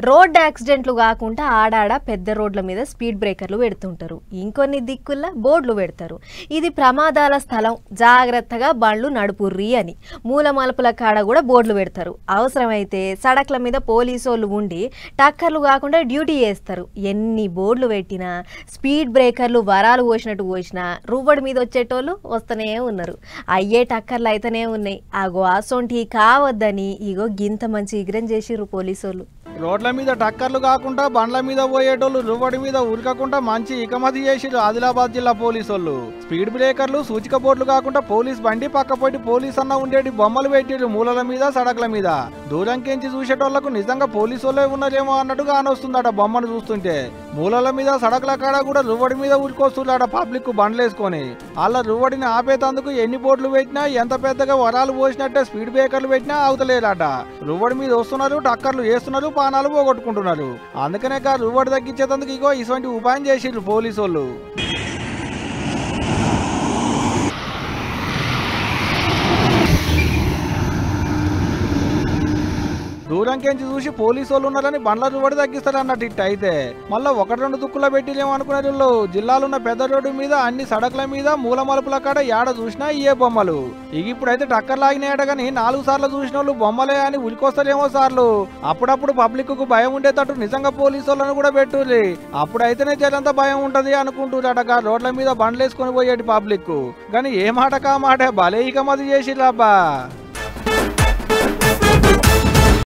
Road యాక్సిడెంట్లు కాకుండా ఆడాడ పెద్ద రోడ్ల మీద స్పీడ్ బ్రేకర్లు పెడుతుంటారు. ఇంకొన్ని దిక్కుల్లో బోర్డులు పెడతారు. ఇది ప్రమాదాల స్థలం, జాగ్రత్తగా బండ్లు నడుపుర్రి అని. మూల మలుపుల కాడ కూడా బోర్డులు పెడతారు. అవసరమైతే సడక్ల మీద పోలీసోళ్ళు ఉండి టక్కర్లు కాకుండా డ్యూటీ చేస్తారు. ఎన్ని బోర్డులు పెట్టినా స్పీడ్ బ్రేకర్లు వరాలు పోసినట్టు పోసినా రువ్వడి మీద వచ్చేటోళ్ళు వస్తూనే ఉన్నారు. అయ్యే టక్కర్లు అయితేనే ఉన్నాయి. అగో అసొంటి కావద్దని ఇగో గింత మంచి ఇగ్రం చేసిర్రు పోలీసోళ్ళు. రోడ్ల మీద టక్కర్లు కాకుండా బండ్ల మీద పోయేటోళ్ళు రువ్వడి మీద ఉరకకుండా మంచి ఇకమతి చేసిరు ఆదిలాబాద్ జిల్లా పోలీసోళ్ళు. స్పీడ్ బ్రేకర్లు సూచిక బోర్డులు కాకుండా పోలీస్ బండి పక్కపోయి పోలీస్ అన్న ఉండేటి బొమ్మలు పెట్టిరు మూలల మీద సడకుల మీద. దూరంకెంచి చూసేటోళ్లకు నిజంగా పోలీసోళ్ళే ఉన్నారేమో అన్నట్టుగా అనొస్తుందట బొమ్మను చూస్తుంటే. మూలల మీద సడకుల కాడ కూడా రువ్వడి మీద ఉరికొస్తుందట పబ్లిక్ బండ్లేసుకొని. అలా రువ్వడిని ఆపేతందుకు ఎన్ని బోర్డులు పెట్టినా ఎంత పెద్దగా వరాలు పోసినట్టే స్పీడ్ బ్రేకర్లు పెట్టినా అవుతలేరట. రువ్వడి మీద వస్తున్నారు, టక్కర్లు వేస్తున్నారు, పానాలు పోగొట్టుకుంటున్నారు. అందుకనే రువ్వడి తగ్గించేందుకు ఇగో ఇటువంటి ఉపాయం చేసిర్రు పోలీసోళ్ళు. దూరంకెంచి చూసి పోలీసు వాళ్ళు ఉన్నారని బండ్ల రువ్వడి తగ్గిస్తారు అన్నట్టు. ఇట్ అయితే మళ్ళీ ఒకటి రెండు దుక్కులో పెట్టిలేమో అనుకునే జిల్లాలున్న పెద్ద రోడ్డు మీద అన్ని సడకుల మీద మూల మలుపుల కాడ యాడ చూసినా ఇయే బొమ్మలు. ఇప్పుడైతే టక్కర్ లాగినాయట గానీ 4 సార్లు చూసిన వాళ్ళు బొమ్మలే అని ఉలికొస్తారేమో సార్లు. అప్పుడప్పుడు పబ్లిక్ కు భయం ఉండేటట్టు నిజంగా పోలీసు వాళ్ళను కూడా పెట్టుర్రి. అప్పుడైతేనే జరంతా భయం ఉంటది అనుకుంటున్నారట రోడ్ల మీద బండ్లేసుకొని పోయేటి పబ్లిక్. కానీ ఏ మాట కా మాట భలే ఇక మది చేసిర్రబ్బా.